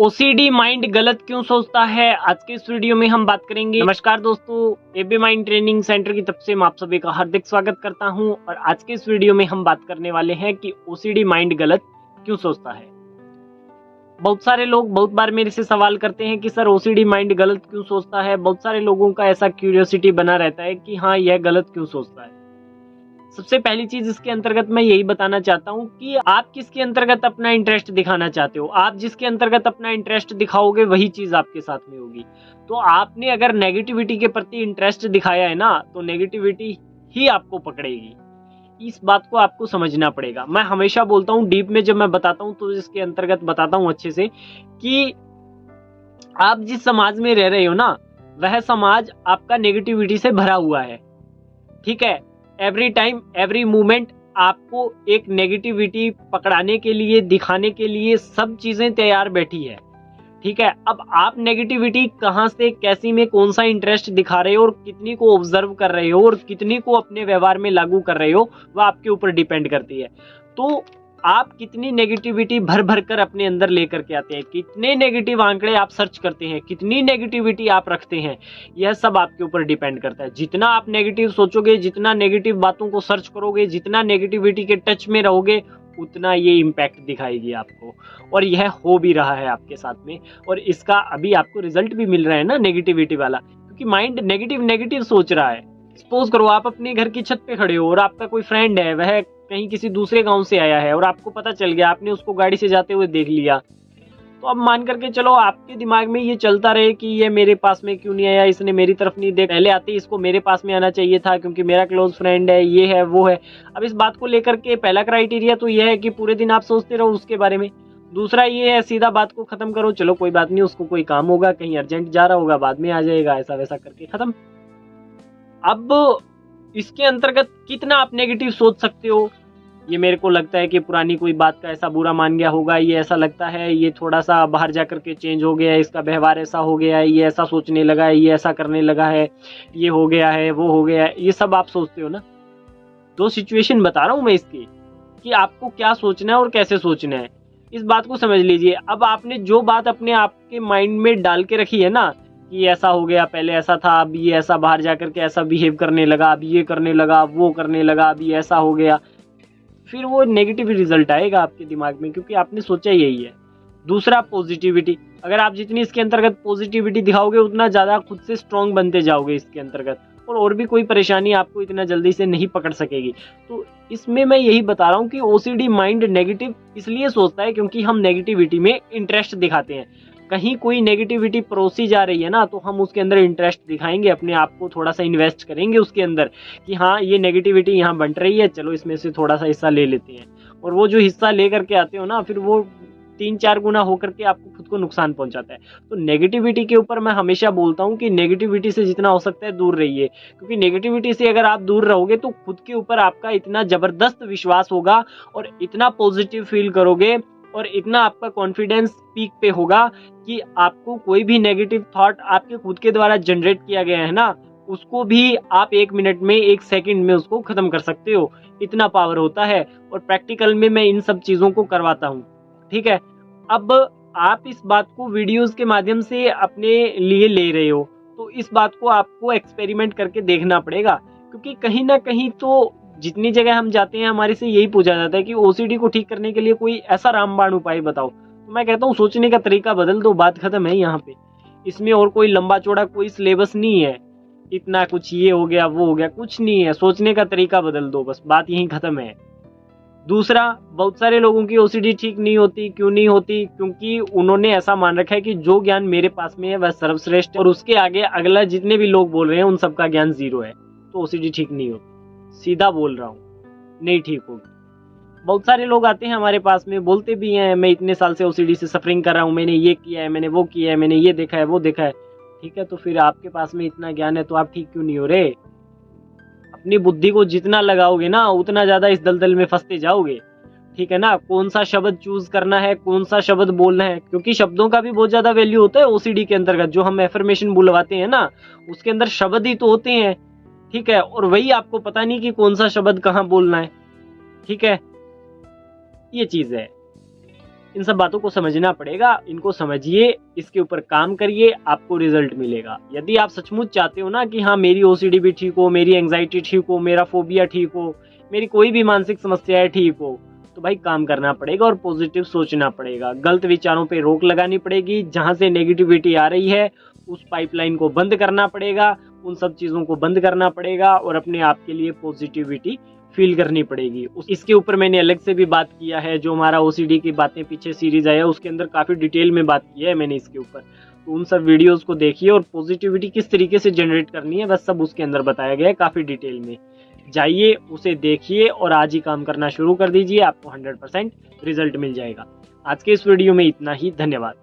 OCD mind गलत क्यों सोचता है, आज के इस वीडियो में हम बात करेंगे। नमस्कार दोस्तों, एबी माइंड ट्रेनिंग सेंटर की तरफ से मैं आप सभी का हार्दिक स्वागत करता हूं और आज के इस वीडियो में हम बात करने वाले हैं कि ओसीडी माइंड गलत क्यों सोचता है। बहुत सारे लोग बहुत बार मेरे से सवाल करते हैं कि सर ओसीडी माइंड गलत क्यों सोचता है। बहुत सारे लोगों का ऐसा क्यूरियोसिटी बना रहता है कि हाँ, यह गलत क्यों सोचता है। सबसे पहली चीज इसके अंतर्गत मैं यही बताना चाहता हूँ कि आप किसके अंतर्गत अपना इंटरेस्ट दिखाना चाहते हो। आप जिसके अंतर्गत अपना इंटरेस्ट दिखाओगे वही चीज आपके साथ में होगी। तो आपने अगर नेगेटिविटी के प्रति इंटरेस्ट दिखाया है ना, तो नेगेटिविटी ही आपको पकड़ेगी। इस बात को आपको समझना पड़ेगा। मैं हमेशा बोलता हूँ, डीप में जब मैं बताता हूँ तो इसके अंतर्गत बताता हूँ अच्छे से कि आप जिस समाज में रह रहे हो ना, वह समाज आपका नेगेटिविटी से भरा हुआ है। ठीक है, एवरी टाइम एवरी मोमेंट आपको एक नेगेटिविटी पकड़ाने के लिए, दिखाने के लिए सब चीजें तैयार बैठी है। ठीक है, अब आप नेगेटिविटी कहां से, कैसी में, कौन सा इंटरेस्ट दिखा रहे हो और कितनी को ऑब्जर्व कर रहे हो और कितनी को अपने व्यवहार में लागू कर रहे हो, वह आपके ऊपर डिपेंड करती है। तो आप कितनी नेगेटिविटी भर भर कर अपने अंदर लेकर के आते हैं, कितने नेगेटिव आंकड़े आप सर्च करते हैं, कितनी नेगेटिविटी आप रखते हैं, यह सब आपके ऊपर डिपेंड करता है। जितना आप नेगेटिव सोचोगे, जितना नेगेटिव बातों को सर्च करोगे, जितना नेगेटिविटी के टच में रहोगे, उतना ये इम्पैक्ट दिखाएगी आपको। और यह हो भी रहा है आपके साथ में, और इसका अभी आपको रिजल्ट भी मिल रहा है ना, नेगेटिविटी वाला, क्योंकि माइंड नेगेटिव सोच रहा है। सपोज करो आप अपने घर की छत पे खड़े हो और आपका कोई फ्रेंड है, वह कहीं किसी दूसरे गांव से आया है और आपको पता चल गया, आपने उसको गाड़ी से जाते हुए देख लिया। तो अब मान करके चलो आपके दिमाग में ये चलता रहे कि ये मेरे पास में क्यों नहीं आया, इसने मेरी तरफ नहीं देखा, पहले आते इसको मेरे पास में आना चाहिए था क्योंकि मेरा क्लोज फ्रेंड है, ये है वो है। अब इस बात को लेकर के पहला क्राइटेरिया तो यह है कि पूरे दिन आप सोचते रहो उसके बारे में। दूसरा ये है, सीधा बात को खत्म करो, चलो कोई बात नहीं, उसको कोई काम होगा, कहीं अर्जेंट जा रहा होगा, बाद में आ जाएगा, ऐसा वैसा करके खत्म। अब इसके अंतर्गत कितना आप नेगेटिव सोच सकते हो, ये मेरे को लगता है कि पुरानी कोई बात का ऐसा बुरा मान गया होगा, ये ऐसा लगता है, ये थोड़ा सा बाहर जाकर के चेंज हो गया है, इसका व्यवहार ऐसा हो गया है, ये ऐसा सोचने लगा है, ये ऐसा करने लगा है, ये हो गया है, वो हो गया है, ये सब आप सोचते हो ना। दो सिचुएशन बता रहा हूं मैं इसकी, कि आपको क्या सोचना है और कैसे सोचना है, इस बात को समझ लीजिए। अब आपने जो बात अपने आपके माइंड में डाल के रखी है ना, कि ऐसा हो गया, पहले ऐसा था, अब ये ऐसा, बाहर जाकर के ऐसा बिहेव करने लगा, अब ये करने लगा, वो करने लगा, अब ये ऐसा हो गया, फिर वो नेगेटिव रिजल्ट आएगा आपके दिमाग में, क्योंकि आपने सोचा यही है। दूसरा, पॉजिटिविटी। अगर आप जितनी इसके अंतर्गत पॉजिटिविटी दिखाओगे, उतना ज़्यादा खुद से स्ट्रांग बनते जाओगे इसके अंतर्गत, और भी कोई परेशानी आपको इतना जल्दी से नहीं पकड़ सकेगी। तो इसमें मैं यही बता रहा हूँ कि ओसीडी माइंड नेगेटिव इसलिए सोचता है क्योंकि हम नेगेटिविटी में इंटरेस्ट दिखाते हैं। कहीं कोई नेगेटिविटी परोसी जा रही है ना, तो हम उसके अंदर इंटरेस्ट दिखाएंगे, अपने आप को थोड़ा सा इन्वेस्ट करेंगे उसके अंदर, कि हाँ ये नेगेटिविटी यहाँ बंट रही है, चलो इसमें से थोड़ा सा हिस्सा ले लेते हैं। और वो जो हिस्सा ले करके आते हो ना, फिर वो 3-4 गुना होकर के आपको खुद को नुकसान पहुंचाता है। तो नेगेटिविटी के ऊपर मैं हमेशा बोलता हूँ कि नेगेटिविटी से जितना हो सकता है दूर रहिए, क्योंकि नेगेटिविटी से अगर आप दूर रहोगे तो खुद के ऊपर आपका इतना जबरदस्त विश्वास होगा और इतना पॉजिटिव फील करोगे और इतना आपका कॉन्फिडेंस पीक पे होगा कि आपको कोई भी नेगेटिव थॉट आपके खुद के द्वारा जनरेट किया गया है ना, उसको भी आप 1 मिनट में, 1 सेकंड में उसको खत्म कर सकते हो। इतना पावर होता है, और प्रैक्टिकल में मैं इन सब चीजों को करवाता हूँ। ठीक है, अब आप इस बात को वीडियोस के माध्यम से अपने लिए ले रहे हो, तो इस बात को आपको एक्सपेरिमेंट करके देखना पड़ेगा, क्योंकि कहीं ना कहीं तो जितनी जगह हम जाते हैं हमारे से यही पूछा जाता है कि ओसीडी को ठीक करने के लिए कोई ऐसा रामबाण उपाय बताओ। तो मैं कहता हूँ सोचने का तरीका बदल दो, बात खत्म है यहाँ पे। इसमें और कोई लंबा चौड़ा कोई सिलेबस नहीं है, इतना कुछ ये हो गया वो हो गया, कुछ नहीं है। सोचने का तरीका बदल दो, बस बात यहीं खत्म है। दूसरा, बहुत सारे लोगों की ओसीडी ठीक नहीं होती। क्यों नहीं होती? क्योंकि उन्होंने ऐसा मान रखा है कि जो ज्ञान मेरे पास में है वह सर्वश्रेष्ठ है, और उसके आगे अगला जितने भी लोग बोल रहे हैं उन सबका ज्ञान 0 है। तो ओसीडी ठीक नहीं होती, सीधा बोल रहा हूँ, नहीं ठीक होगी। बहुत सारे लोग आते हैं हमारे पास में, बोलते भी हैं मैं इतने साल से ओसीडी से सफरिंग कर रहा हूँ, मैंने ये किया है, मैंने वो किया है, मैंने ये देखा है, वो देखा है। ठीक है, तो फिर आपके पास में इतना ज्ञान है तो आप ठीक क्यों नहीं हो रहे? अपनी बुद्धि को जितना लगाओगे ना, उतना ज्यादा इस दलदल में फंसते जाओगे। ठीक है ना, कौन सा शब्द चूज करना है, कौन सा शब्द बोलना है, क्योंकि शब्दों का भी बहुत ज्यादा वैल्यू होता है ओसीडी के अंतर्गत। जो हम एफर्मेशन बुलवाते हैं ना, उसके अंदर शब्द ही तो होते हैं। ठीक है, और वही आपको पता नहीं कि कौन सा शब्द कहाँ बोलना है। ठीक है, ये चीज है। इन सब बातों को समझना पड़ेगा, इनको समझिए, इसके ऊपर काम करिए, आपको रिजल्ट मिलेगा। यदि आप सचमुच चाहते हो ना कि हाँ मेरी ओसीडी भी ठीक हो, मेरी एंग्जाइटी ठीक हो, मेरा फोबिया ठीक हो, मेरी कोई भी मानसिक समस्याएं ठीक हो, तो भाई काम करना पड़ेगा और पॉजिटिव सोचना पड़ेगा। गलत विचारों पे रोक लगानी पड़ेगी, जहां से नेगेटिविटी आ रही है उस पाइपलाइन को बंद करना पड़ेगा, उन सब चीज़ों को बंद करना पड़ेगा और अपने आप के लिए पॉजिटिविटी फील करनी पड़ेगी। इसके ऊपर मैंने अलग से भी बात किया है, जो हमारा ओसीडी की बातें पीछे सीरीज आया उसके अंदर काफ़ी डिटेल में बात की है मैंने इसके ऊपर। तो उन सब वीडियोस को देखिए और पॉजिटिविटी किस तरीके से जनरेट करनी है बस सब उसके अंदर बताया गया है काफ़ी डिटेल में। जाइए उसे देखिए और आज ही काम करना शुरू कर दीजिए, आपको 100% रिजल्ट मिल जाएगा। आज के इस वीडियो में इतना ही, धन्यवाद।